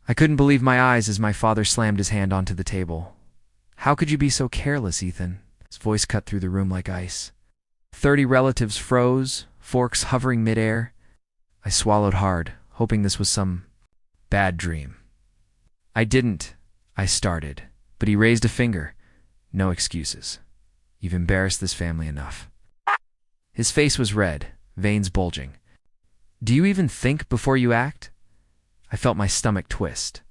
I couldn't believe my eyes as my father slammed his hand onto the table. "How could you be so careless, Ethan?" His voice cut through the room like ice. 30 relatives froze, forks hovering midair. I swallowed hard, hoping this was some bad dream. "I didn't," I started, but he raised a finger. "No excuses. You've embarrassed this family enough." His face was red, veins bulging. "Do you even think before you act?" I felt my stomach twist.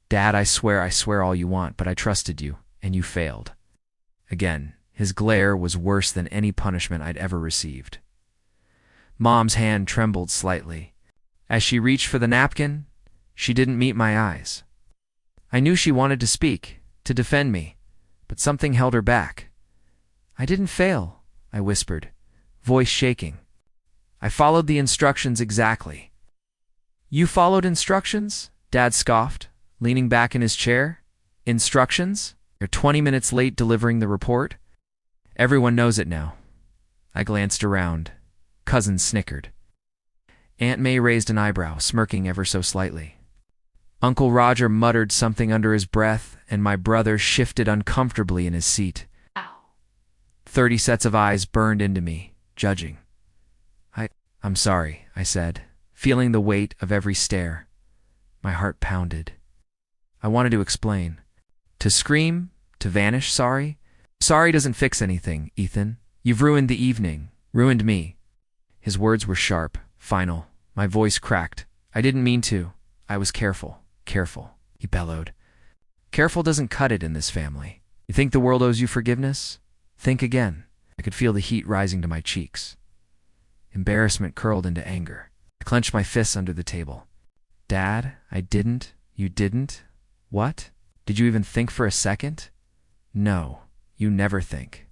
"Dad, I swear all you want, but I trusted you, and you failed." Again, his glare was worse than any punishment I'd ever received. Mom's hand trembled slightly. As she reached for the napkin, she didn't meet my eyes. I knew she wanted to speak, to defend me, but something held her back. "I didn't fail," I whispered, voice shaking. "I followed the instructions exactly." "You followed instructions?" Dad scoffed, leaning back in his chair. "Instructions? You're 20 minutes late delivering the report?" "Everyone knows it now." I glanced around. Cousins snickered. Aunt May raised an eyebrow, smirking ever so slightly. Uncle Roger muttered something under his breath, and my brother shifted uncomfortably in his seat. 30 sets of eyes burned into me, judging. I'm sorry," I said, feeling the weight of every stare. My heart pounded. I wanted to explain. To scream, to vanish sorry? "Sorry doesn't fix anything, Ethan. You've ruined the evening, ruined me." His words were sharp, final. My voice cracked. "I didn't mean to. I was careful, he bellowed. "Careful doesn't cut it in this family. You think the world owes you forgiveness? Think again." I could feel the heat rising to my cheeks. Embarrassment curled into anger. I clenched my fists under the table. "Dad, I didn't. You didn't? What? Did you even think for a second?" "No, you never think."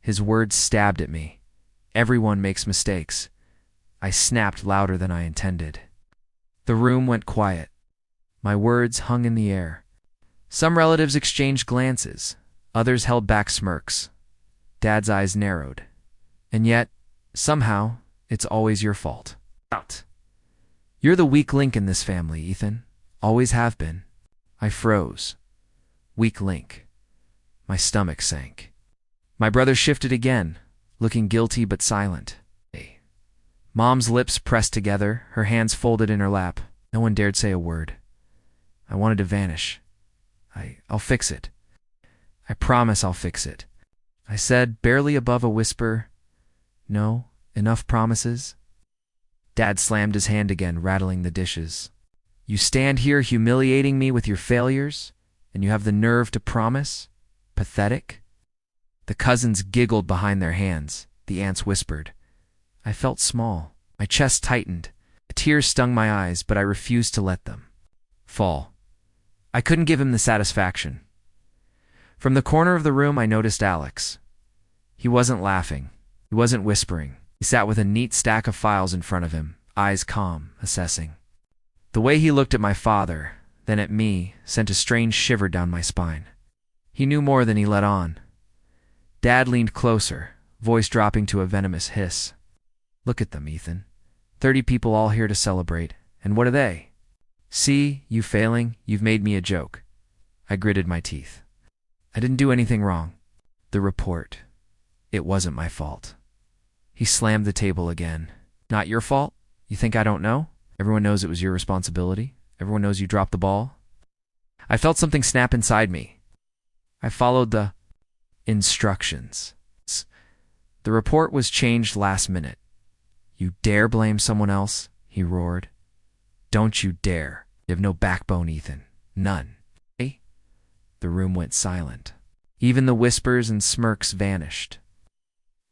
His words stabbed at me. Everyone makes mistakes. I snapped louder than I intended. The room went quiet. My words hung in the air. Some relatives exchanged glances. Others held back smirks. Dad's eyes narrowed. "And yet, somehow, it's always your fault. You're the weak link in this family, Ethan. Always have been." I froze. Weak link. My stomach sank. My brother shifted again, looking guilty but silent. Mom's lips pressed together, her hands folded in her lap. No one dared say a word. I wanted to vanish. I'll fix it. I promise I'll fix it." I said, barely above a whisper. "No, enough promises." Dad slammed his hand again, rattling the dishes. "You stand here humiliating me with your failures, and you have the nerve to promise? Pathetic." The cousins giggled behind their hands. The aunts whispered. I felt small. My chest tightened. Tears stung my eyes, but I refused to let them fall. I couldn't give him the satisfaction. From the corner of the room, I noticed Alex. He wasn't laughing. He wasn't whispering. He sat with a neat stack of files in front of him, eyes calm, assessing. The way he looked at my father, then at me, sent a strange shiver down my spine. He knew more than he let on. Dad leaned closer, voice dropping to a venomous hiss. "Look at them, Ethan. 30 people all here to celebrate. And what are they? See, you failing, you've made me a joke." I gritted my teeth. I didn't do anything wrong. The report. It wasn't my fault. He slammed the table again. "Not your fault? You think I don't know? Everyone knows it was your responsibility. Everyone knows you dropped the ball." I felt something snap inside me. I followed the instructions. The report was changed last minute. "You dare blame someone else?" he roared. "Don't you dare. You have no backbone, Ethan. None." The room went silent. Even the whispers and smirks vanished.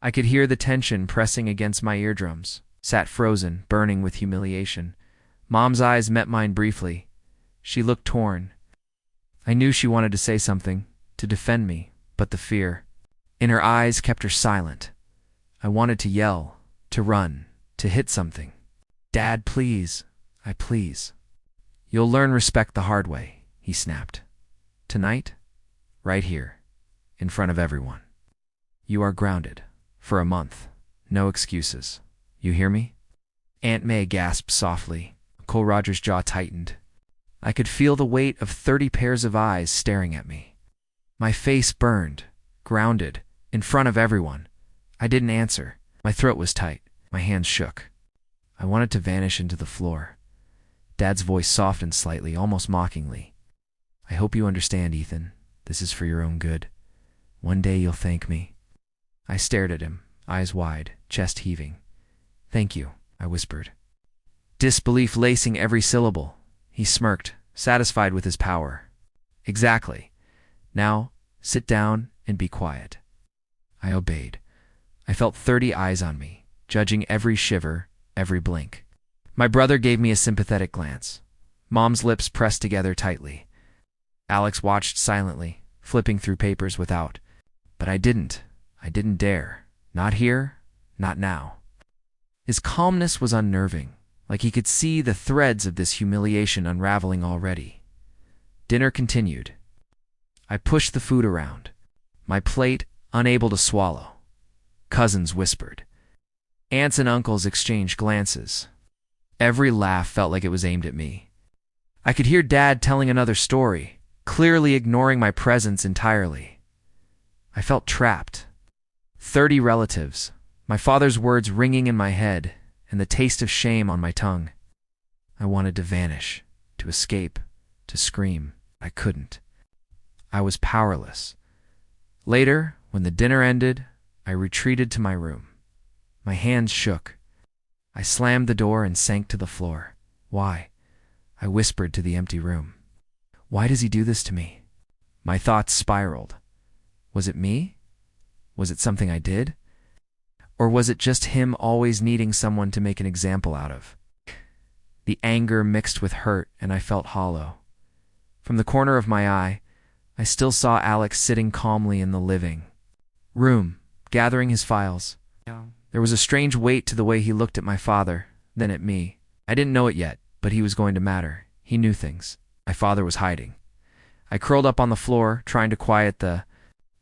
I could hear the tension pressing against my eardrums, sat frozen, burning with humiliation. Mom's eyes met mine briefly. She looked torn. I knew she wanted to say something, to defend me, but the fear in her eyes kept her silent. I wanted to yell, to run, to hit something. "Dad, please. Please." "You'll learn respect the hard way," he snapped. "Tonight, right here, in front of everyone. You are grounded. For a month. No excuses. You hear me?" Aunt May gasped softly. Uncle Roger's jaw tightened. I could feel the weight of 30 pairs of eyes staring at me. My face burned, grounded, in front of everyone. I didn't answer. My throat was tight. My hands shook. I wanted to vanish into the floor. Dad's voice softened slightly, almost mockingly. I hope you understand, Ethan. This is for your own good. One day you'll thank me. I stared at him, eyes wide, chest heaving. Thank you, I whispered. Disbelief lacing every syllable. He smirked, satisfied with his power. Exactly. Now, sit down and be quiet. I obeyed. I felt 30 eyes on me, judging every shiver, every blink. My brother gave me a sympathetic glance. Mom's lips pressed together tightly. Alex watched silently, flipping through papers without. But I didn't. I didn't dare. Not here, not now. His calmness was unnerving, like he could see the threads of this humiliation unraveling already. Dinner continued. I pushed the food around, my plate unable to swallow. Cousins whispered. Aunts and uncles exchanged glances. Every laugh felt like it was aimed at me. I could hear Dad telling another story, clearly ignoring my presence entirely. I felt trapped. 30 relatives, my father's words ringing in my head, and the taste of shame on my tongue. I wanted to vanish, to escape, to scream. I couldn't. I was powerless. Later, when the dinner ended, I retreated to my room. My hands shook. I slammed the door and sank to the floor. Why? I whispered to the empty room. Why does he do this to me? My thoughts spiraled. Was it me? Was it something I did? Or was it just him always needing someone to make an example out of? The anger mixed with hurt, and I felt hollow. From the corner of my eye, I still saw Alex sitting calmly in the living room, gathering his files. There was a strange weight to the way he looked at my father, then at me. I didn't know it yet, but he was going to matter. He knew things. My father was hiding. I curled up on the floor, trying to quiet the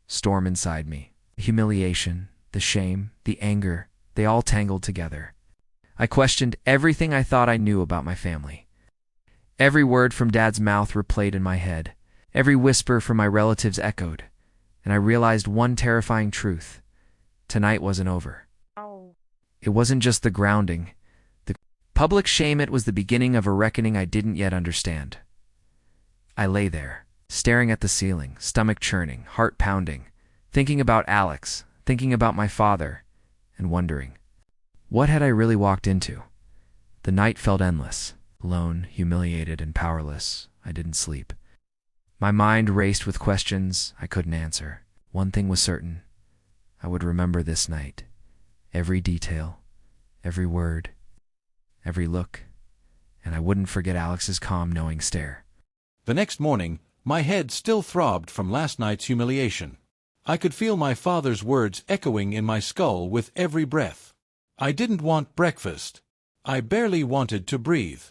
storm inside me. The humiliation, the shame, the anger, they all tangled together. I questioned everything I thought I knew about my family. Every word from Dad's mouth replayed in my head. Every whisper from my relatives echoed. And I realized one terrifying truth. Tonight wasn't over. It wasn't just the grounding. The public shame, it was the beginning of a reckoning I didn't yet understand. I lay there, staring at the ceiling, stomach churning, heart pounding, thinking about Alex, thinking about my father, and wondering, what had I really walked into? The night felt endless. Alone, humiliated, and powerless, I didn't sleep. My mind raced with questions I couldn't answer. One thing was certain. I would remember this night. Every detail, every word, every look, and I wouldn't forget Alex's calm, knowing stare. The next morning, my head still throbbed from last night's humiliation. I could feel my father's words echoing in my skull with every breath. I didn't want breakfast. I barely wanted to breathe.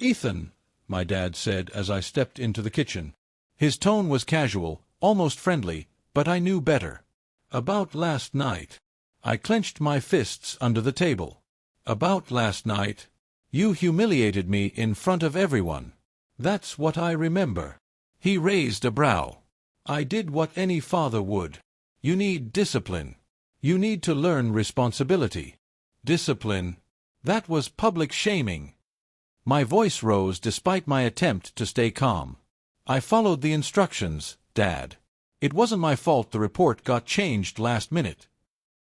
"Ethan," my dad said as I stepped into the kitchen. His tone was casual, almost friendly, but I knew better. "About last night." I clenched my fists under the table. "About last night. You humiliated me in front of everyone. That's what I remember." He raised a brow. "I did what any father would. You need discipline. You need to learn responsibility." Discipline. That was public shaming. My voice rose despite my attempt to stay calm. "I followed the instructions, Dad. It wasn't my fault the report got changed last minute."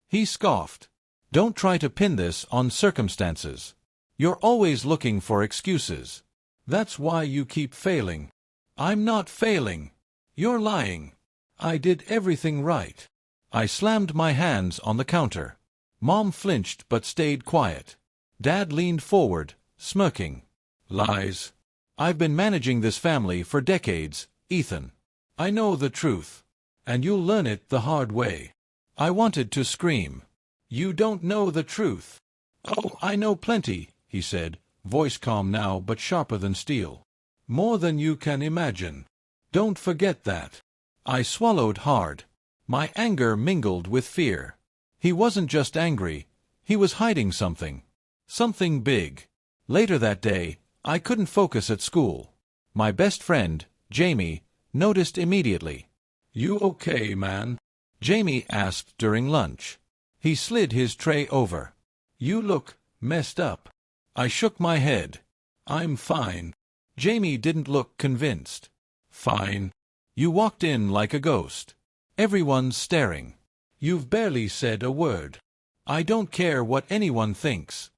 He scoffed. "Don't try to pin this on circumstances. You're always looking for excuses. That's why you keep failing." "I'm not failing. You're lying. I did everything right." I slammed my hands on the counter. Mom flinched but stayed quiet. Dad leaned forward, smirking. "Lies. I've been managing this family for decades, Ethan. I know the truth. And you'll learn it the hard way." I wanted to scream. "You don't know the truth." "Oh, I know plenty," he said, voice calm now but sharper than steel. "More than you can imagine. Don't forget that." I swallowed hard. My anger mingled with fear. He wasn't just angry. He was hiding something. Something big. Later that day, I couldn't focus at school. My best friend, Jamie, noticed immediately. "You okay, man?" Jamie asked during lunch. He slid his tray over. "You look messed up." I shook my head. "I'm fine." Jamie didn't look convinced. "Fine. You walked in like a ghost. Everyone's staring. You've barely said a word." "I don't care what anyone thinks."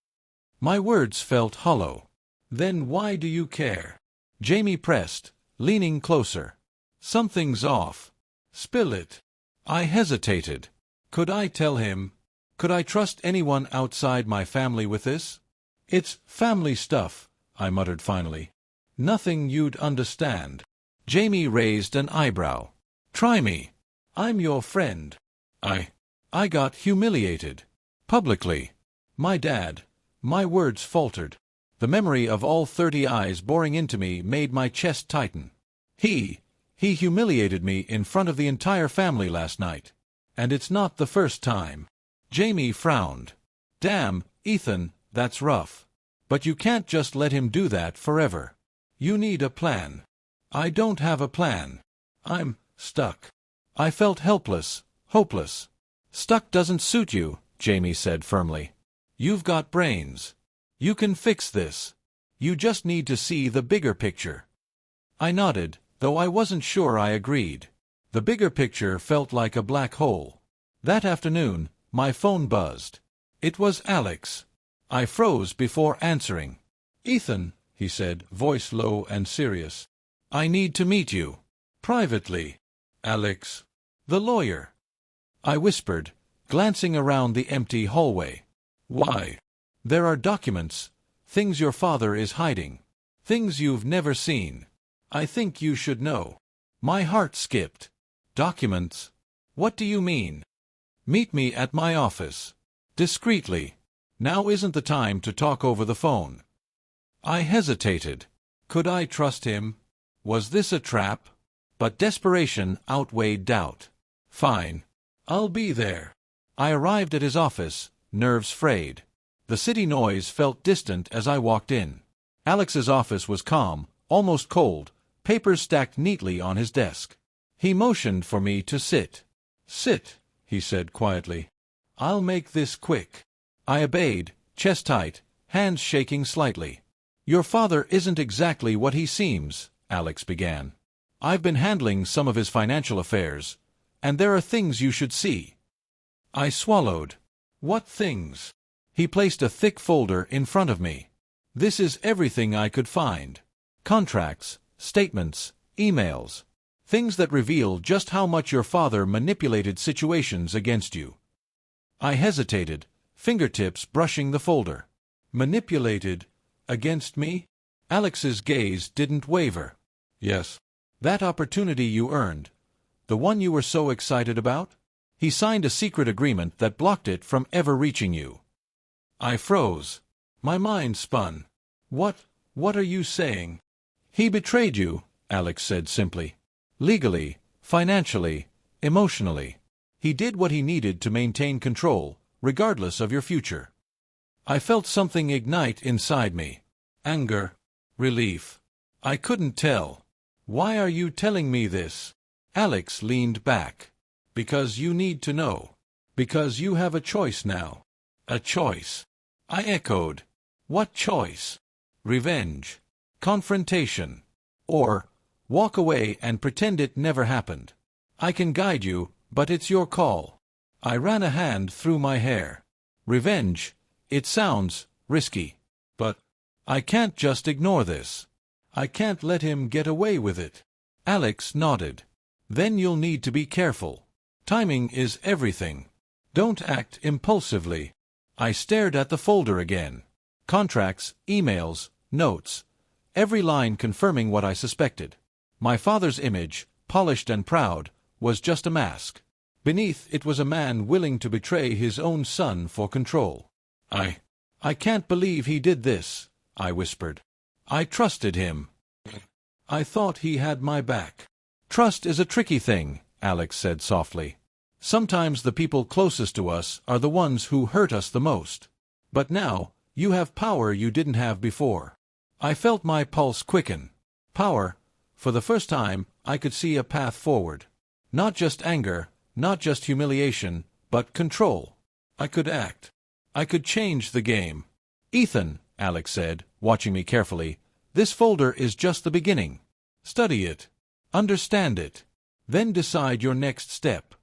My words felt hollow. "Then why do you care?" Jamie pressed, leaning closer. "Something's off. Spill it." I hesitated. Could I tell him? Could I trust anyone outside my family with this? "It's family stuff," I muttered finally. "Nothing you'd understand." Jamie raised an eyebrow. "Try me. I'm your friend." I got humiliated. Publicly. My dad. My words faltered. The memory of all 30 eyes boring into me made my chest tighten. He humiliated me in front of the entire family last night. And it's not the first time. Jamie frowned. "Damn, Ethan, that's rough. But you can't just let him do that forever. You need a plan." "I don't have a plan. I'm stuck." I felt helpless, hopeless. "Stuck doesn't suit you," Jamie said firmly. "You've got brains. You can fix this. You just need to see the bigger picture." I nodded, though I wasn't sure I agreed. The bigger picture felt like a black hole. That afternoon, my phone buzzed. It was Alex. I froze before answering. "Ethan," he said, voice low and serious. "I need to meet you. Privately." "Alex." "The lawyer." I whispered, glancing around the empty hallway. "Why?" "There are documents. Things your father is hiding. Things you've never seen. I think you should know." My heart skipped. "Documents? What do you mean?" "Meet me at my office. Discreetly. Now isn't the time to talk over the phone." I hesitated. Could I trust him? Was this a trap? But desperation outweighed doubt. "Fine. I'll be there." I arrived at his office, nerves frayed. The city noise felt distant as I walked in. Alex's office was calm, almost cold, papers stacked neatly on his desk. He motioned for me to sit. "Sit," he said quietly. "I'll make this quick." I obeyed, chest tight, hands shaking slightly. "Your father isn't exactly what he seems," Alex began. "I've been handling some of his financial affairs, and there are things you should see." I swallowed. "What things?" He placed a thick folder in front of me. "This is everything I could find. Contracts, statements, emails. Things that reveal just how much your father manipulated situations against you." I hesitated, fingertips brushing the folder. "Manipulated? Against me?" Alex's gaze didn't waver. "Yes." "That opportunity you earned. The one you were so excited about? He signed a secret agreement that blocked it from ever reaching you." I froze. My mind spun. What are you saying?" "He betrayed you," Alex said simply. "Legally, financially, emotionally. He did what he needed to maintain control, regardless of your future." I felt something ignite inside me. Anger. Relief. I couldn't tell. "Why are you telling me this?" Alex leaned back. "Because you need to know. Because you have a choice now." "A choice?" I echoed. "What choice?" "Revenge. Confrontation. Or walk away and pretend it never happened. I can guide you, but it's your call." I ran a hand through my hair. "Revenge. It sounds risky. But I can't just ignore this. I can't let him get away with it." Alex nodded. "Then you'll need to be careful. Timing is everything. Don't act impulsively." I stared at the folder again. Contracts, emails, notes. Every line confirming what I suspected. My father's image, polished and proud, was just a mask. Beneath it was a man willing to betray his own son for control. I can't believe he did this," I whispered. "I trusted him. I thought he had my back." "Trust is a tricky thing," Alex said softly. "Sometimes the people closest to us are the ones who hurt us the most. But now, you have power you didn't have before." I felt my pulse quicken. Power. For the first time, I could see a path forward. Not just anger, not just humiliation, but control. I could act. I could change the game. Ethan, Alex said, watching me carefully, this folder is just the beginning. Study it. Understand it. Then decide your next step.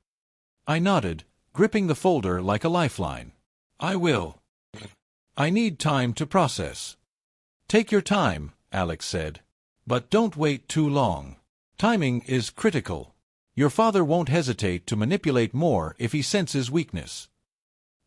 I nodded, gripping the folder like a lifeline. I will. I need time to process. Take your time, Alex said. But don't wait too long. Timing is critical. Your father won't hesitate to manipulate more if he senses weakness.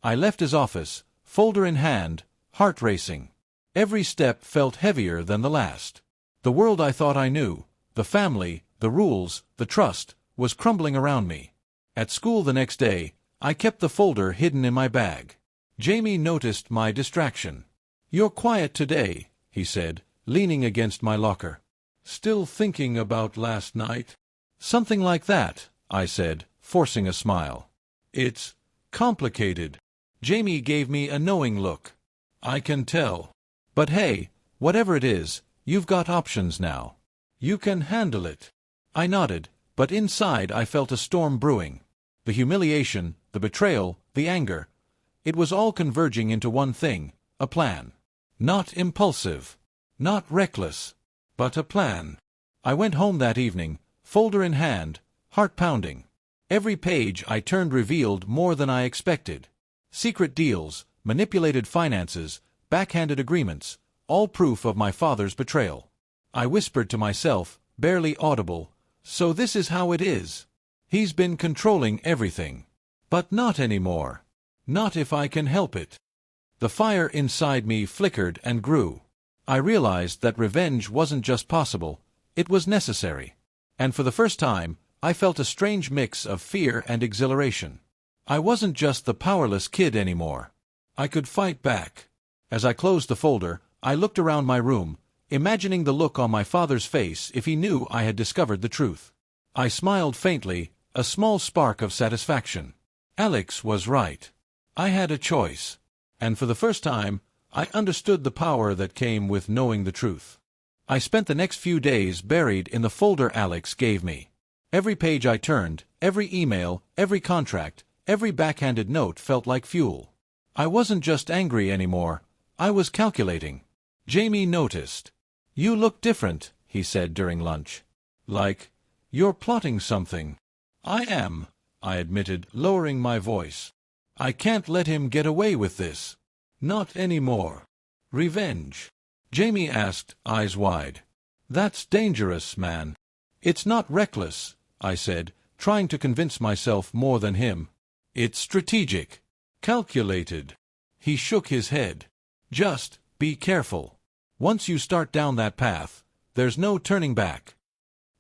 I left his office, folder in hand, heart racing. Every step felt heavier than the last. The world I thought I knew, the family, the rules, the trust, was crumbling around me. At school the next day, I kept the folder hidden in my bag. Jamie noticed my distraction. "You're quiet today," he said, leaning against my locker. "Still thinking about last night?" "Something like that," I said, forcing a smile. "It's complicated." Jamie gave me a knowing look. "I can tell. But hey, whatever it is, you've got options now. You can handle it." I nodded, but inside I felt a storm brewing. The humiliation, the betrayal, the anger. It was all converging into one thing, a plan. Not impulsive, not reckless, but a plan. I went home that evening, folder in hand, heart pounding. Every page I turned revealed more than I expected. Secret deals, manipulated finances, backhanded agreements, all proof of my father's betrayal. I whispered to myself, barely audible, "So this is how it is. He's been controlling everything. But not anymore. Not if I can help it." The fire inside me flickered and grew. I realized that revenge wasn't just possible, it was necessary. And for the first time, I felt a strange mix of fear and exhilaration. I wasn't just the powerless kid anymore. I could fight back. As I closed the folder, I looked around my room, imagining the look on my father's face if he knew I had discovered the truth. I smiled faintly, a small spark of satisfaction. Alex was right. I had a choice. And for the first time, I understood the power that came with knowing the truth. I spent the next few days buried in the folder Alex gave me. Every page I turned, every email, every contract, every backhanded note felt like fuel. I wasn't just angry anymore, I was calculating. Jamie noticed. "You look different," he said during lunch. "Like, you're plotting something." "I am," I admitted, lowering my voice. "I can't let him get away with this. Not anymore." "Revenge?" Jamie asked, eyes wide. "That's dangerous, man." "It's not reckless," I said, trying to convince myself more than him. "It's strategic. Calculated." He shook his head. "Just be careful. Once you start down that path, there's no turning back."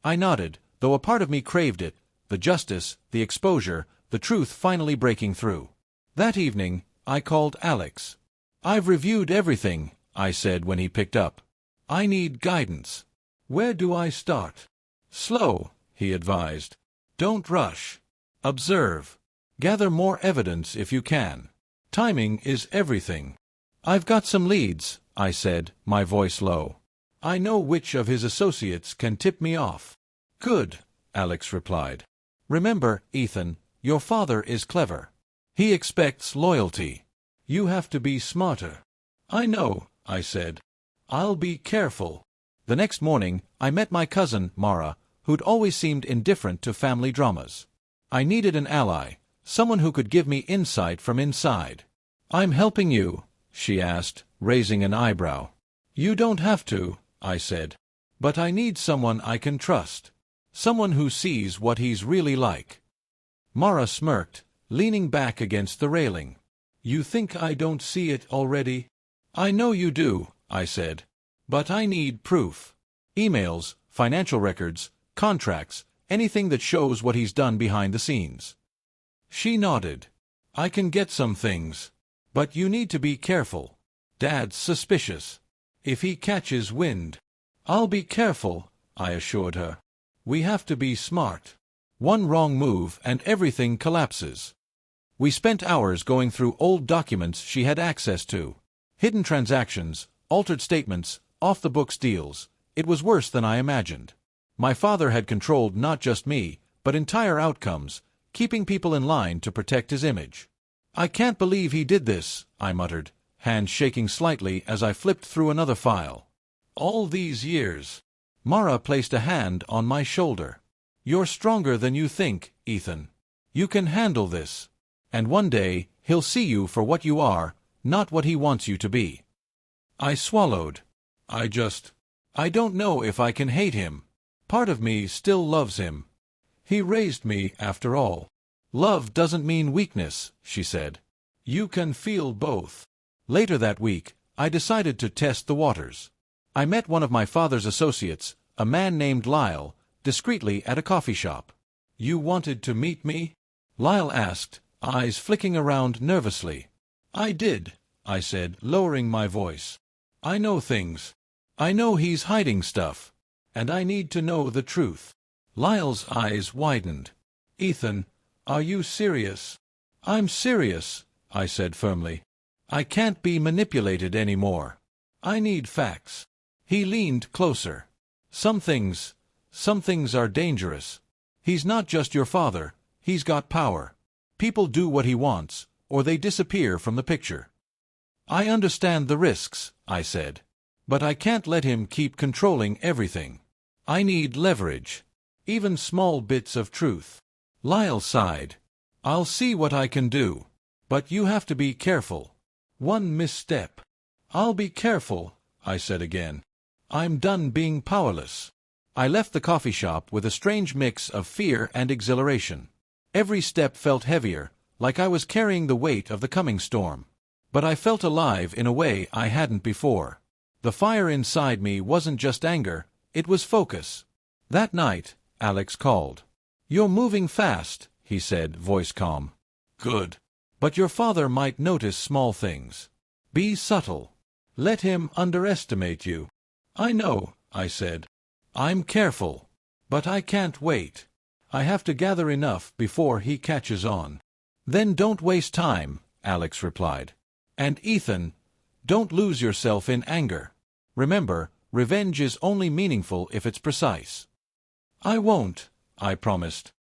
I nodded, though a part of me craved it, the justice, the exposure, the truth finally breaking through. That evening, I called Alex. "I've reviewed everything," I said when he picked up. "I need guidance. Where do I start?" "Slow," he advised. "Don't rush. Observe. Gather more evidence if you can. Timing is everything." "I've got some leads," I said, my voice low. "I know which of his associates can tip me off." "Good," Alex replied. "Remember, Ethan, your father is clever. He expects loyalty. You have to be smarter." "I know," I said. "I'll be careful." The next morning, I met my cousin, Mara, who'd always seemed indifferent to family dramas. I needed an ally, someone who could give me insight from inside. "I'm helping you," she asked, raising an eyebrow. "You don't have to," I said. "But I need someone I can trust. Someone who sees what he's really like." Mara smirked, leaning back against the railing. "You think I don't see it already?" "I know you do," I said. "But I need proof. Emails, financial records, contracts, anything that shows what he's done behind the scenes." She nodded. "I can get some things. But you need to be careful. Dad's suspicious. If he catches wind." "I'll be careful," I assured her. "We have to be smart. One wrong move and everything collapses." We spent hours going through old documents she had access to. Hidden transactions, altered statements, off-the-books deals. It was worse than I imagined. My father had controlled not just me, but entire outcomes, keeping people in line to protect his image. "I can't believe he did this," I muttered, hands shaking slightly as I flipped through another file. "All these years." Mara placed a hand on my shoulder. "You're stronger than you think, Ethan. You can handle this. And one day, he'll see you for what you are, not what he wants you to be." I swallowed. I don't know if I can hate him. Part of me still loves him. He raised me, after all. "Love doesn't mean weakness," she said. "You can feel both." Later that week, I decided to test the waters. I met one of my father's associates, a man named Lyle, discreetly at a coffee shop. "You wanted to meet me?" Lyle asked, eyes flicking around nervously. "I did," I said, lowering my voice. "I know things. I know he's hiding stuff. And I need to know the truth." Lyle's eyes widened. "Ethan, are you serious?" "I'm serious," I said firmly. "I can't be manipulated anymore. I need facts." He leaned closer. Some things are dangerous. He's not just your father, he's got power. People do what he wants, or they disappear from the picture." "I understand the risks," I said. "But I can't let him keep controlling everything. I need leverage. Even small bits of truth." Lyle sighed. "I'll see what I can do. But you have to be careful. One misstep." "I'll be careful," I said again. "I'm done being powerless." I left the coffee shop with a strange mix of fear and exhilaration. Every step felt heavier, like I was carrying the weight of the coming storm. But I felt alive in a way I hadn't before. The fire inside me wasn't just anger, it was focus. That night, Alex called. "You're moving fast," he said, voice calm. "Good. But your father might notice small things. Be subtle. Let him underestimate you." "I know," I said. "I'm careful. But I can't wait. I have to gather enough before he catches on." "Then don't waste time," Alex replied. "And Ethan, don't lose yourself in anger. Remember, revenge is only meaningful if it's precise." "I won't," I promised.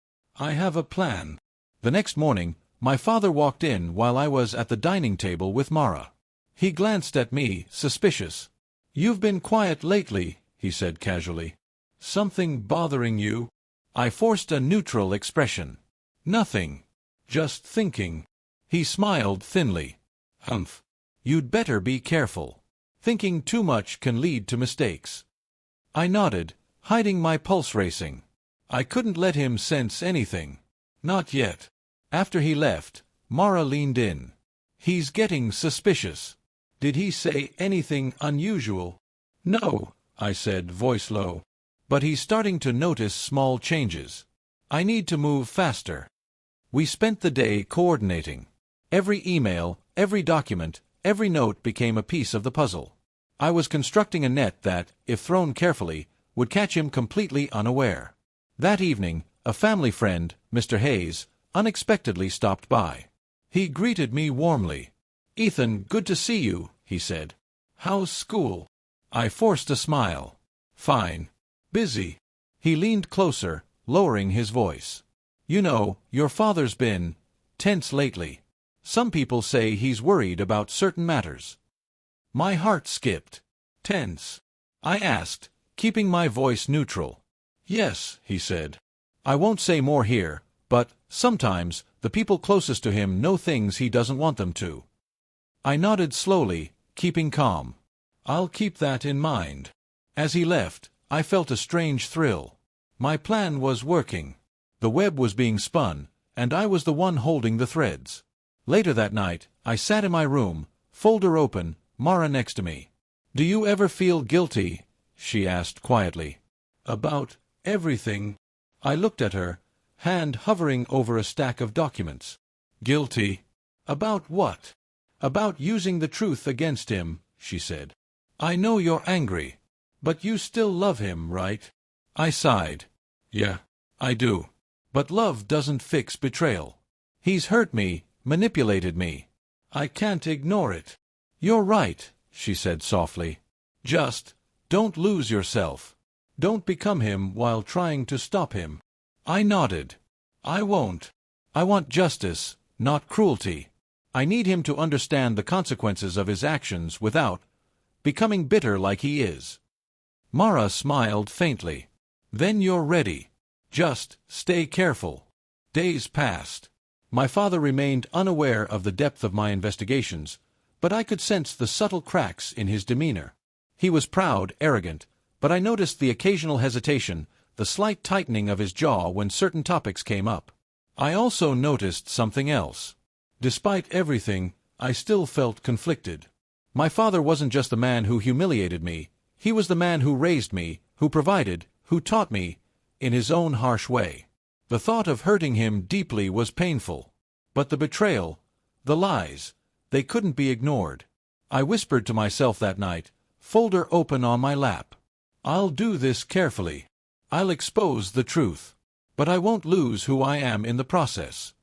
"I have a plan." The next morning, my father walked in while I was at the dining table with Mara. He glanced at me, suspicious. "You've been quiet lately," he said casually. "Something bothering you?" I forced a neutral expression. "Nothing. Just thinking." He smiled thinly. "Humph. You'd better be careful. Thinking too much can lead to mistakes." I nodded, hiding my pulse racing. I couldn't let him sense anything. Not yet. After he left, Mara leaned in. "He's getting suspicious. Did he say anything unusual?" "No," I said, voice low. "But he's starting to notice small changes. I need to move faster." We spent the day coordinating. Every email, every document, every note became a piece of the puzzle. I was constructing a net that, if thrown carefully, would catch him completely unaware. That evening, a family friend, Mr. Hayes, unexpectedly stopped by. He greeted me warmly. "Ethan, good to see you," he said. "How's school?" I forced a smile. "Fine. Busy." He leaned closer, lowering his voice. "You know, your father's been tense lately. Some people say he's worried about certain matters." My heart skipped. "Tense?" I asked, keeping my voice neutral. "Yes," he said. "I won't say more here, but, sometimes, the people closest to him know things he doesn't want them to." I nodded slowly, keeping calm. "I'll keep that in mind." As he left, I felt a strange thrill. My plan was working. The web was being spun, and I was the one holding the threads. Later that night, I sat in my room, folder open, Mara next to me. "Do you ever feel guilty?" she asked quietly. "About everything." I looked at her, hand hovering over a stack of documents. "Guilty? About what?" "About using the truth against him," she said. "I know you're angry. But you still love him, right?" I sighed. "Yeah, I do. But love doesn't fix betrayal. He's hurt me, manipulated me. I can't ignore it." "You're right," she said softly. "Just Don't lose yourself. Don't become him while trying to stop him. I nodded. I won't. I want justice, not cruelty. I need him to understand the consequences of his actions without becoming bitter like he is. Mara smiled faintly. Then you're ready. Just stay careful. Days passed. My father remained unaware of the depth of my investigations, but I could sense the subtle cracks in his demeanor. He was proud, arrogant, but I noticed the occasional hesitation, the slight tightening of his jaw when certain topics came up. I also noticed something else. Despite everything, I still felt conflicted. My father wasn't just the man who humiliated me, he was the man who raised me, who provided, who taught me, in his own harsh way. The thought of hurting him deeply was painful. But the betrayal, the lies, they couldn't be ignored. I whispered to myself that night, folder open on my lap. I'll do this carefully. I'll expose the truth. But I won't lose who I am in the process.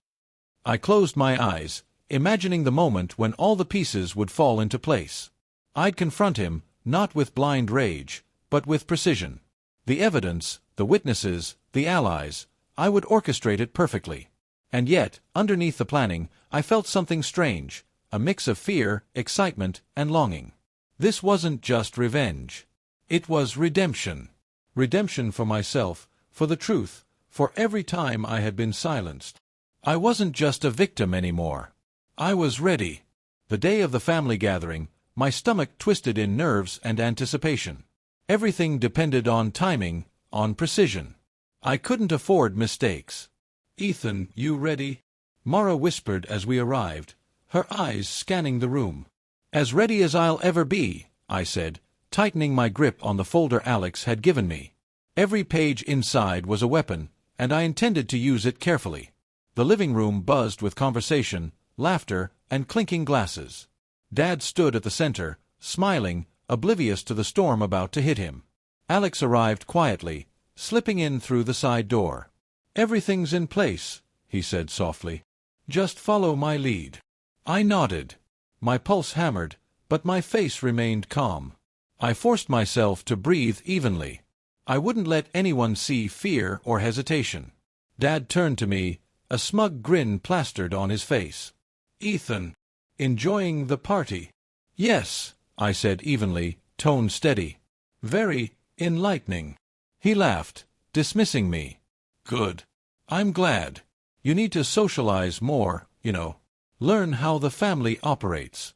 I closed my eyes, imagining the moment when all the pieces would fall into place. I'd confront him, not with blind rage, but with precision. The evidence, the witnesses, the allies, I would orchestrate it perfectly. And yet, underneath the planning, I felt something strange, a mix of fear, excitement, and longing. This wasn't just revenge. It was redemption. Redemption for myself, for the truth, for every time I had been silenced. I wasn't just a victim anymore. I was ready. The day of the family gathering, my stomach twisted in nerves and anticipation. Everything depended on timing, on precision. I couldn't afford mistakes. "Ethan, you ready?" Mara whispered as we arrived, her eyes scanning the room. "As ready as I'll ever be," I said, tightening my grip on the folder Alex had given me. Every page inside was a weapon, and I intended to use it carefully. The living room buzzed with conversation, laughter, and clinking glasses. Dad stood at the center, smiling, oblivious to the storm about to hit him. Alex arrived quietly, slipping in through the side door. "Everything's in place," he said softly. "Just follow my lead." I nodded. My pulse hammered, but my face remained calm. I forced myself to breathe evenly. I wouldn't let anyone see fear or hesitation. Dad turned to me, a smug grin plastered on his face. "Ethan, enjoying the party?" "Yes," I said evenly, tone steady. "Very enlightening." He laughed, dismissing me. "Good. I'm glad. You need to socialize more, you know. Learn how the family operates."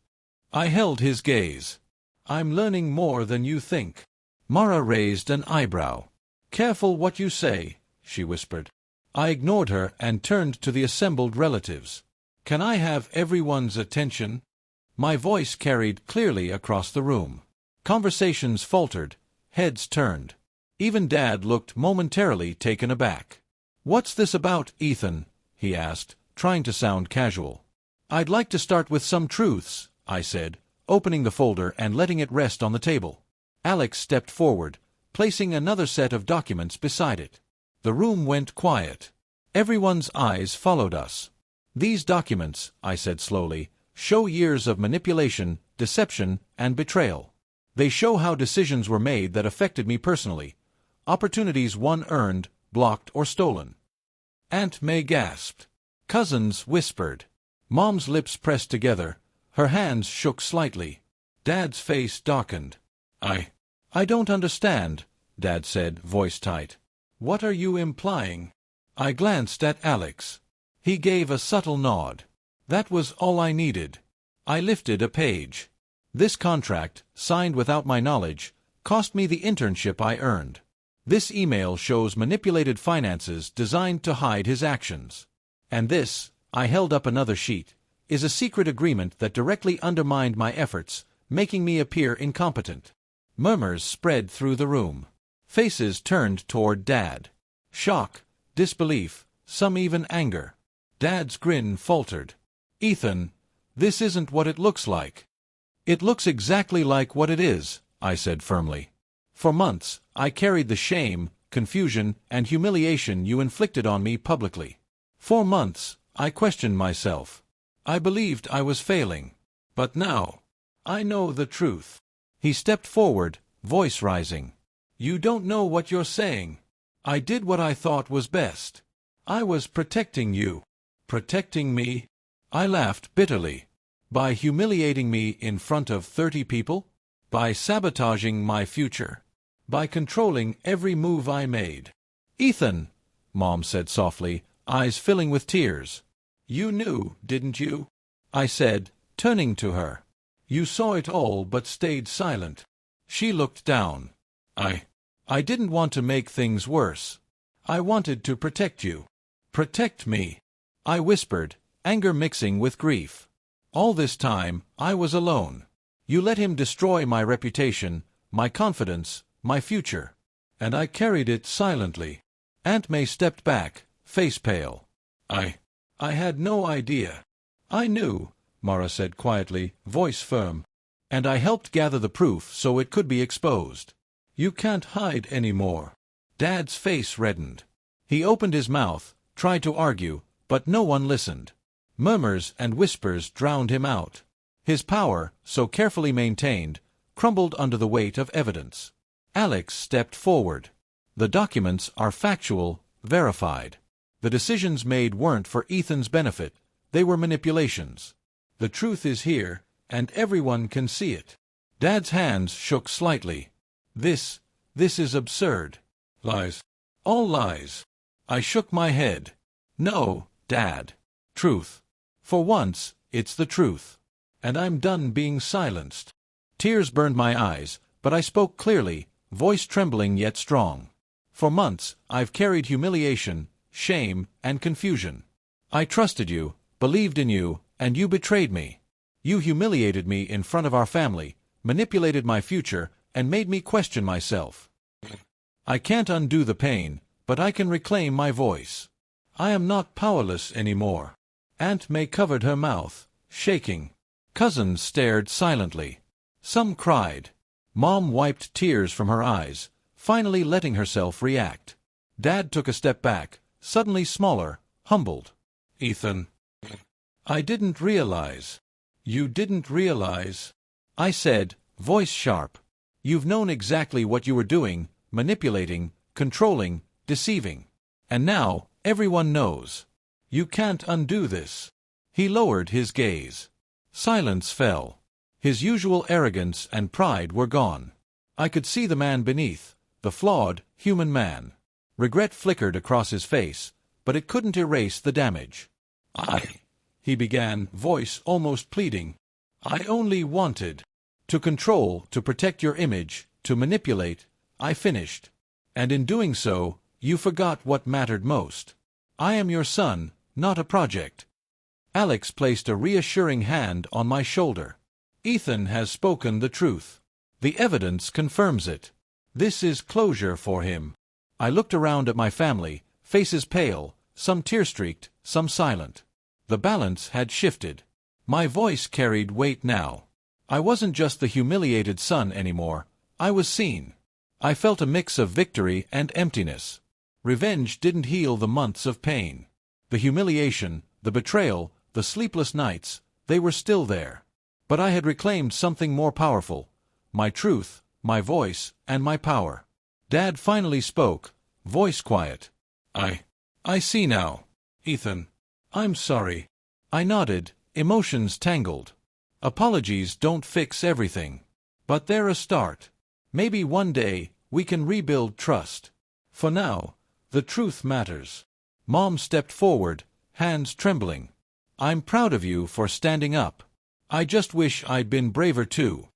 I held his gaze. "I'm learning more than you think." Mara raised an eyebrow. "Careful what you say," she whispered. I ignored her and turned to the assembled relatives. "Can I have everyone's attention?" My voice carried clearly across the room. Conversations faltered, heads turned. Even Dad looked momentarily taken aback. "What's this about, Ethan?" he asked, trying to sound casual. "I'd like to start with some truths," I said, opening the folder and letting it rest on the table. Alex stepped forward, placing another set of documents beside it. The room went quiet. Everyone's eyes followed us. "These documents," I said slowly, "show years of manipulation, deception, and betrayal. They show how decisions were made that affected me personally, opportunities one earned, blocked, or stolen." Aunt May gasped. Cousins whispered. Mom's lips pressed together, her hands shook slightly. Dad's face darkened. I don't understand," Dad said, voice tight. "What are you implying?" I glanced at Alex. He gave a subtle nod. That was all I needed. I lifted a page. "This contract, signed without my knowledge, cost me the internship I earned. This email shows manipulated finances designed to hide his actions. And this," I held up another sheet, "is a secret agreement that directly undermined my efforts, making me appear incompetent." Murmurs spread through the room. Faces turned toward Dad. Shock, disbelief, some even anger. Dad's grin faltered. "Ethan, this isn't what it looks like." "It looks exactly like what it is," I said firmly. "For months, I carried the shame, confusion, and humiliation you inflicted on me publicly. For months, I questioned myself. I believed I was failing. But now, I know the truth." He stepped forward, voice rising. You don't know what you're saying. I did what I thought was best. I was protecting you. Protecting me? I laughed bitterly. By humiliating me in front of 30 people? By sabotaging my future? By controlling every move I made? Ethan, Mom said softly, eyes filling with tears. You knew, didn't you? I said, turning to her. You saw it all but stayed silent. She looked down. I didn't want to make things worse. I wanted to protect you. Protect me. I whispered, anger mixing with grief. All this time, I was alone. You let him destroy my reputation, my confidence, my future. And I carried it silently. Aunt May stepped back, face pale. I had no idea. I knew, Mara said quietly, voice firm. And I helped gather the proof so it could be exposed. You can't hide anymore. Dad's face reddened. He opened his mouth, tried to argue, but no one listened. Murmurs and whispers drowned him out. His power, so carefully maintained, crumbled under the weight of evidence. Alex stepped forward. The documents are factual, verified. The decisions made weren't for Ethan's benefit, they were manipulations. The truth is here, and everyone can see it. Dad's hands shook slightly. This is absurd. Lies. All lies. I shook my head. No, Dad. Truth. For once, it's the truth. And I'm done being silenced. Tears burned my eyes, but I spoke clearly, voice trembling yet strong. For months, I've carried humiliation, shame, and confusion. I trusted you, believed in you, and you betrayed me. You humiliated me in front of our family, manipulated my future, and made me question myself. I can't undo the pain, but I can reclaim my voice. I am not powerless anymore. Aunt May covered her mouth, shaking. Cousins stared silently. Some cried. Mom wiped tears from her eyes, finally letting herself react. Dad took a step back, suddenly smaller, humbled. Ethan. I didn't realize. You didn't realize. I said, voice sharp. You've known exactly what you were doing, manipulating, controlling, deceiving. And now, everyone knows. You can't undo this. He lowered his gaze. Silence fell. His usual arrogance and pride were gone. I could see the man beneath, the flawed, human man. Regret flickered across his face, but it couldn't erase the damage. He began, voice almost pleading. I only wanted to control, to protect your image, to manipulate. I finished. And in doing so, you forgot what mattered most. I am your son, not a project. Alex placed a reassuring hand on my shoulder. Ethan has spoken the truth. The evidence confirms it. This is closure for him. I looked around at my family, faces pale, some tear-streaked, some silent. The balance had shifted. My voice carried weight now. I wasn't just the humiliated son anymore. I was seen. I felt a mix of victory and emptiness. Revenge didn't heal the months of pain. The humiliation, the betrayal, the sleepless nights, they were still there. But I had reclaimed something more powerful. My truth, my voice, and my power. Dad finally spoke, voice quiet. I see now. Ethan. I'm sorry. I nodded, emotions tangled. Apologies don't fix everything. But they're a start. Maybe one day, we can rebuild trust. For now, the truth matters. Mom stepped forward, hands trembling. I'm proud of you for standing up. I just wish I'd been braver too.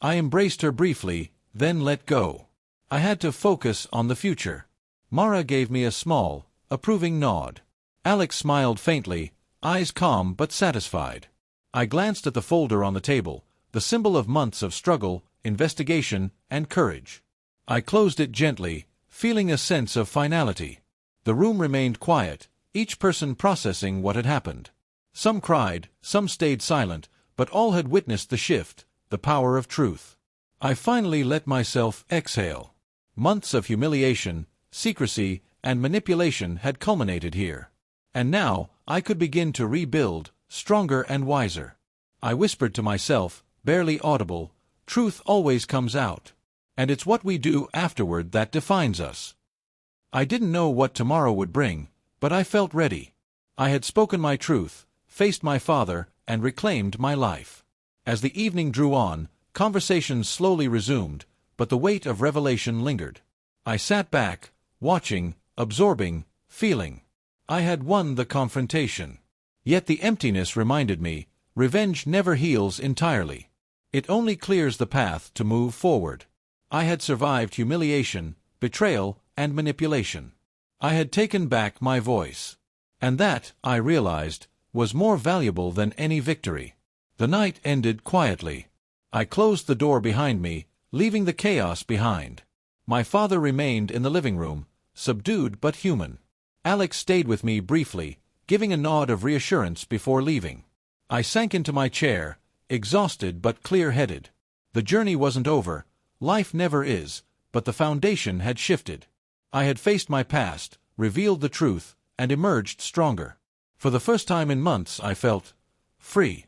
I embraced her briefly, then let go. I had to focus on the future. Mara gave me a small, approving nod. Alex smiled faintly, eyes calm but satisfied. I glanced at the folder on the table, the symbol of months of struggle, investigation, and courage. I closed it gently, feeling a sense of finality. The room remained quiet, each person processing what had happened. Some cried, some stayed silent, but all had witnessed the shift, the power of truth. I finally let myself exhale. Months of humiliation, secrecy, and manipulation had culminated here. And now, I could begin to rebuild, stronger and wiser. I whispered to myself, barely audible, truth always comes out. And it's what we do afterward that defines us. I didn't know what tomorrow would bring, but I felt ready. I had spoken my truth, faced my father, and reclaimed my life. As the evening drew on, conversations slowly resumed, but the weight of revelation lingered. I sat back, watching, absorbing, feeling. I had won the confrontation. Yet the emptiness reminded me, revenge never heals entirely. It only clears the path to move forward. I had survived humiliation, betrayal, and manipulation. I had taken back my voice. And that, I realized, was more valuable than any victory. The night ended quietly. I closed the door behind me, leaving the chaos behind. My father remained in the living room, subdued but human. Alex stayed with me briefly, giving a nod of reassurance before leaving. I sank into my chair, exhausted but clear-headed. The journey wasn't over, life never is, but the foundation had shifted. I had faced my past, revealed the truth, and emerged stronger. For the first time in months I felt free.